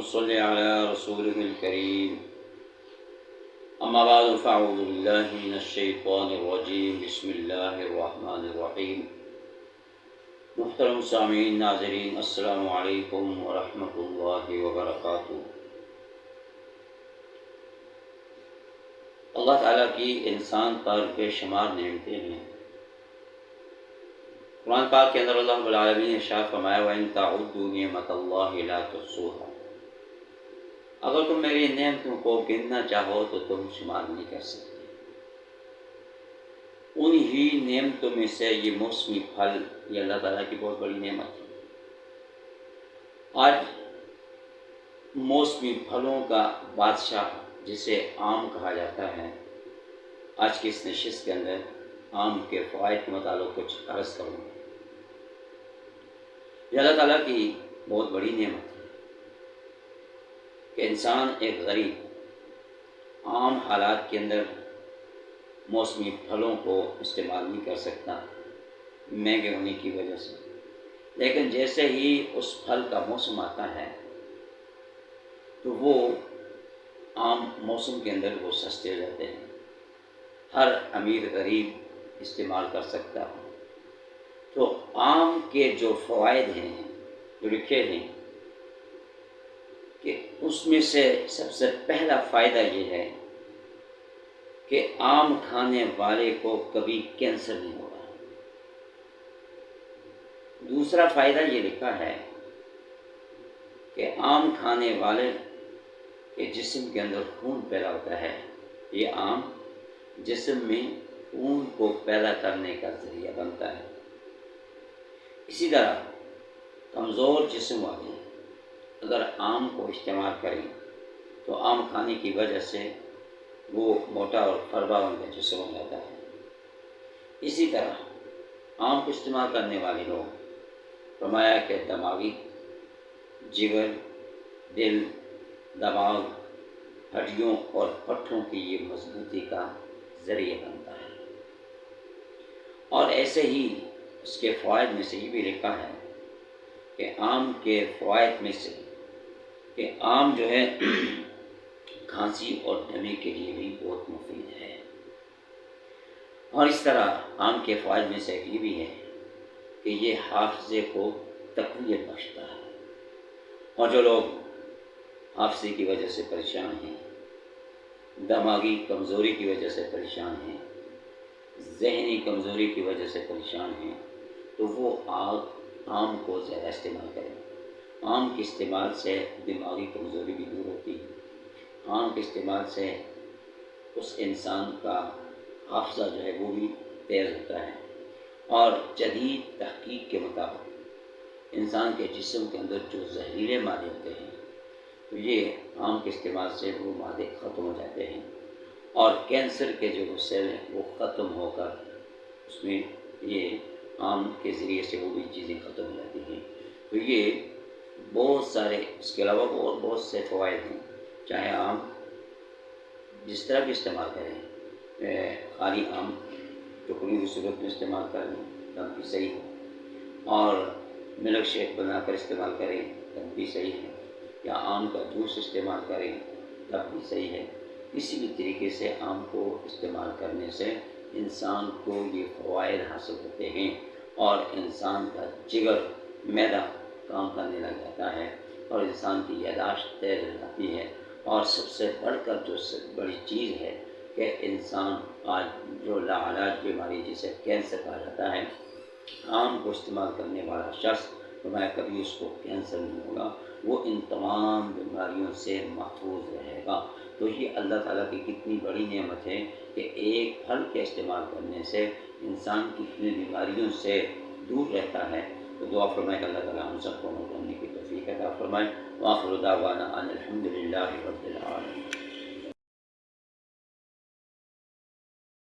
صل على رسوله الكريم. أما بعد فأعوذ بالله من الشيطان الرجيم. بسم الله الرحمن الرحيم. محترم سامعین ناظرین، السلام علیکم ورحمۃ اللہ وبرکاتہ۔ اللہ تعالیٰ کی انسان پر بے شمار نعمتیں ہیں۔ قرآن پاک کے اندر اللہ رب العالمین نے ارشاد فرمایا وَإِن تَعُدُّوا نِعْمَتَ اللَّهِ لَا تُحْصُوهَا۔ اگر تم میری نعمتوں کو گننا چاہو تو تم شمار نہیں کر سکتے۔ انہی نعمتوں میں سے یہ موسمی پھل، یہ اللہ تعالیٰ کی بہت بڑی نعمت ہے۔ آج موسمی پھلوں کا بادشاہ جسے آم کہا جاتا ہے، آج کی اس نشست کے اندر آم کے فوائد کے متعلق کچھ عرض کروں گا۔ یہ اللہ تعالیٰ کی بہت بڑی نعمت ہے کہ انسان ایک غریب عام حالات کے اندر موسمی پھلوں کو استعمال نہیں کر سکتا مہنگے ہونے کی وجہ سے، لیکن جیسے ہی اس پھل کا موسم آتا ہے تو وہ عام موسم کے اندر وہ سستے ہو جاتے ہیں، ہر امیر غریب استعمال کر سکتا ہے۔ تو آم کے جو فوائد ہیں جو لکھے ہیں کہ اس میں سے سب سے پہلا فائدہ یہ ہے کہ آم کھانے والے کو کبھی کینسر نہیں ہوگا۔ دوسرا فائدہ یہ لکھا ہے کہ آم کھانے والے کے جسم کے اندر خون پیدا ہوتا ہے، یہ آم جسم میں خون کو پیدا کرنے کا ذریعہ بنتا ہے۔ اسی طرح کمزور جسم والے اگر آم کو استعمال کریں تو آم کھانے کی وجہ سے وہ موٹا اور فربا ان کا جسم ہو جاتا ہے۔ اسی طرح آم کو استعمال کرنے والے لوگ فرمایا کہ دماغی، جگر، دل، دماغ، ہڈیوں اور پٹھوں کی یہ مضبوطی کا ذریعہ بنتا ہے۔ اور ایسے ہی اس کے فوائد میں سے یہ بھی لکھا ہے کہ آم کے فوائد میں سے کہ آم جو ہے کھانسی اور دمے کے لیے بھی بہت مفید ہے۔ اور اس طرح آم کے فوائد میں سے یہ بھی ہے کہ یہ حافظے کو تقویت بخشتا ہے، اور جو لوگ حافظے کی وجہ سے پریشان ہیں، دماغی کمزوری کی وجہ سے پریشان ہیں، ذہنی کمزوری کی وجہ سے پریشان ہیں، تو وہ آم کو زیادہ استعمال کریں۔ آم کے استعمال سے دماغی کمزوری بھی دور ہوتی ہے۔ آم کے استعمال سے اس انسان کا حافظہ جو ہے وہ بھی تیز ہوتا ہے۔ اور جدید تحقیق کے مطابق انسان کے جسم کے اندر جو زہریلے مادے ہوتے ہیں تو یہ آم کے استعمال سے وہ مادے ختم ہو جاتے ہیں، اور کینسر کے جو سیل ہیں وہ ختم ہو کر اس میں یہ آم کے ذریعے سے وہ بھی چیزیں ختم ہو جاتی ہیں۔ تو یہ بہت سارے، اس کے علاوہ اور بہت سے فوائد ہیں۔ چاہے آم جس طرح بھی استعمال کریں، خالی آم ٹکڑی کی صورت میں استعمال کریں تب بھی صحیح ہے، اور ملک شیک بنا کر استعمال کریں تب بھی صحیح ہے، یا آم کا جوس استعمال کریں تب بھی صحیح ہے۔ کسی بھی طریقے سے آم کو استعمال کرنے سے انسان کو یہ فوائد حاصل ہوتے ہیں، اور انسان کا جگر، معدہ کام کرنے لگ جاتا ہے، اور انسان کی یادداشت تیز ہو جاتی ہے۔ اور سب سے بڑھ کر جو بڑی چیز ہے کہ انسان آج جو لاعلاج بیماری جسے کینسر کہا جاتا ہے، آم کو استعمال کرنے والا شخص فرمایا کبھی اس کو کینسر نہیں ہوگا، وہ ان تمام بیماریوں سے محفوظ رہے گا۔ تو یہ اللہ تعالیٰ کی کتنی بڑی نعمت ہے کہ ایک پھل کے استعمال کرنے سے انسان کتنی بیماریوں سے دور رہتا ہے۔ تو دعا فرمائے کہ اللہ تعالیٰ ہم سب کو عمل کرنے کی توفیق عطا فرمائے۔ وآخر دعوانا ان الحمد للہ رب العالمین۔